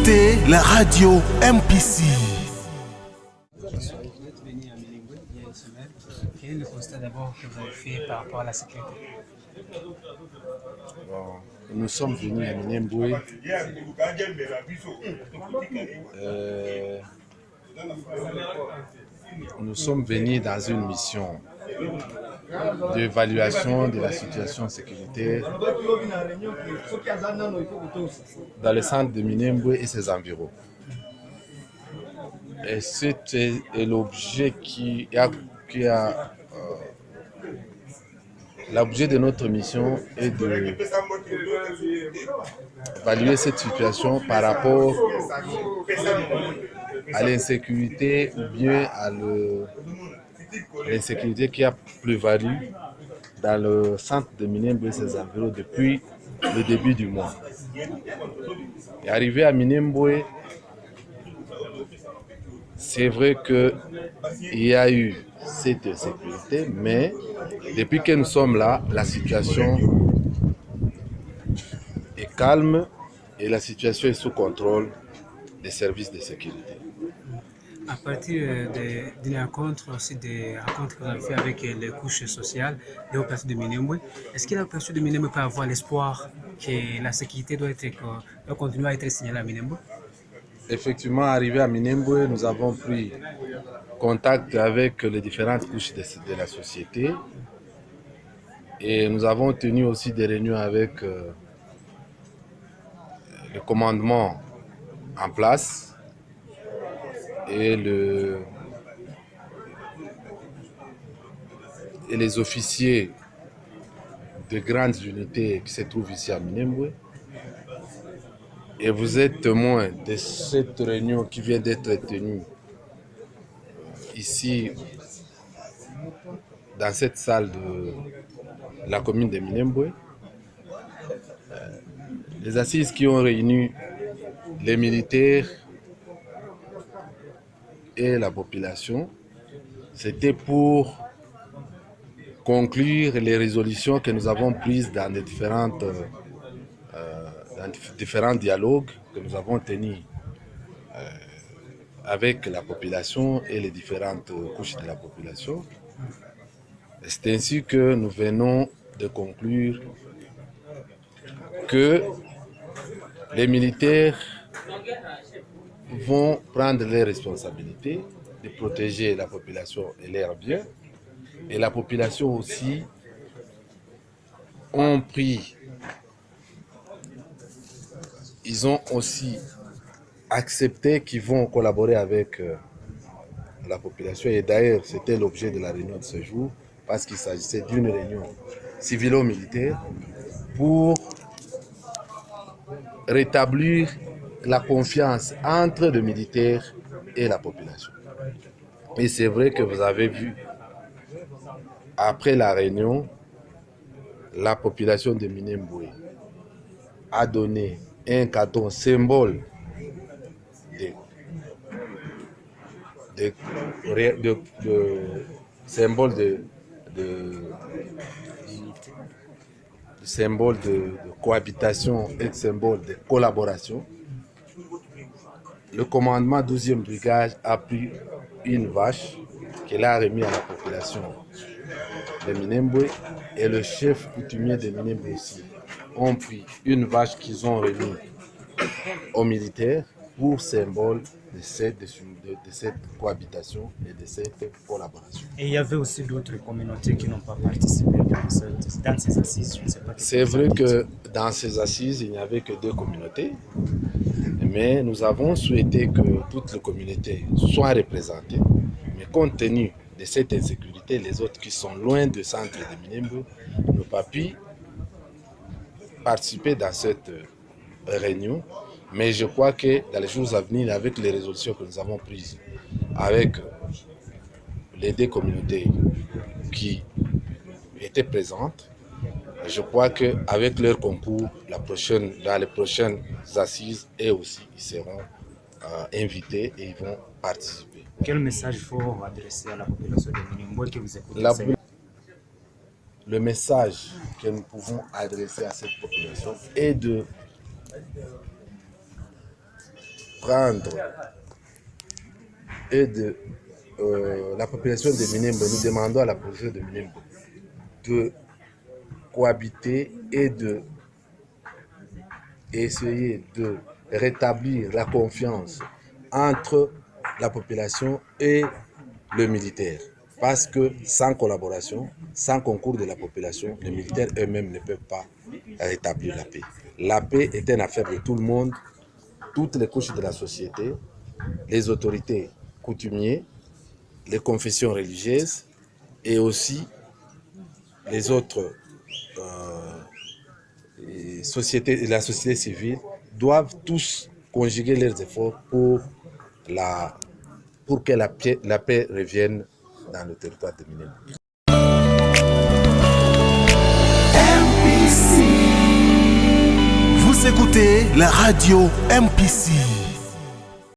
écoutez la radio MPC. Vous êtes venu à Minembwe il y a une semaine. Quel est le constat d'abord que vous avez fait par rapport à la sécurité? Bon, nous sommes venus à Minembwe. Nous sommes venus dans une mission d'évaluation de la situation sécuritaire dans le centre de Minembwe et ses environs. Et c'était l'objet l'objet de notre mission est d'évaluer cette situation par rapport à l'insécurité ou bien à l'insécurité qui a prévalu dans le centre de Minembwe et ses environs depuis le début du mois. Et arrivé à Minembwe, c'est vrai qu'il y a eu cette insécurité, mais depuis que nous sommes là, la situation est calme et la situation est sous contrôle des services de sécurité. À partir d'une rencontre, aussi des rencontres que vous avez fait avec les couches sociales des opérations de Minembwe, est-ce que l'opération de Minembwe peut avoir l'espoir que la sécurité doit continuer à être signalée à Minembwe? Effectivement, arrivé à Minembwe, nous avons pris contact avec les différentes couches de la société et nous avons tenu aussi des réunions avec le commandement en place et les officiers de grandes unités qui se trouvent ici à Minembwe. Et vous êtes témoin de cette réunion qui vient d'être tenue ici dans cette salle de la commune de Minembwe. Les assises qui ont réuni les militaires et la population, c'était pour conclure les résolutions que nous avons prises dans les différents dialogues que nous avons tenus avec la population et les différentes couches de la population. C'est ainsi que nous venons de conclure que les militaires vont prendre les responsabilités de protéger la population et leurs biens. Et la population aussi ils ont aussi accepté qu'ils vont collaborer avec la population. Et d'ailleurs, c'était l'objet de la réunion de ce jour, parce qu'il s'agissait d'une réunion civilo-militaire pour rétablir la confiance entre les militaires et la population. Et c'est vrai que vous avez vu, après la réunion, la population de Minembwe a donné un carton symbole symbole de cohabitation et symbole de collaboration. Le commandement 12e brigade a pris une vache qu'il a remis à la population de Minembwe et le chef coutumier de Minembwe aussi ont pris une vache qu'ils ont remis aux militaires pour symbole de cette cohabitation et de cette collaboration. Et il y avait aussi d'autres communautés qui n'ont pas participé dans ces assises. Je ne sais pas. C'est vrai que dans ces assises, il n'y avait que 2 communautés, mais nous avons souhaité que toutes les communautés soient représentées. Mais compte tenu de cette insécurité, les autres qui sont loin du centre de Minembwe n'ont pas pu participer dans cette réunion. Mais je crois que dans les jours à venir, avec les résolutions que nous avons prises, avec les 2 communautés qui étaient présentes, je crois qu'avec leur concours, dans les prochaines assises, eux aussi, ils seront invités et ils vont participer. Quel message faut adresser à la population de Minembwe que vous écoutez? Le message que nous pouvons adresser à cette population est prendre et de la population de Minembwe, nous demandons à la population de Minembwe de cohabiter et de essayer de rétablir la confiance entre la population et le militaire. Parce que sans collaboration, sans concours de la population, les militaires eux-mêmes ne peuvent pas rétablir la paix. La paix est une affaire de tout le monde, toutes les couches de la société, les autorités coutumières, les confessions religieuses et aussi les autres la société civile doivent tous conjuguer leurs efforts pour que la paix revienne dans le territoire de Minembwe. Vous écoutez la radio MPC.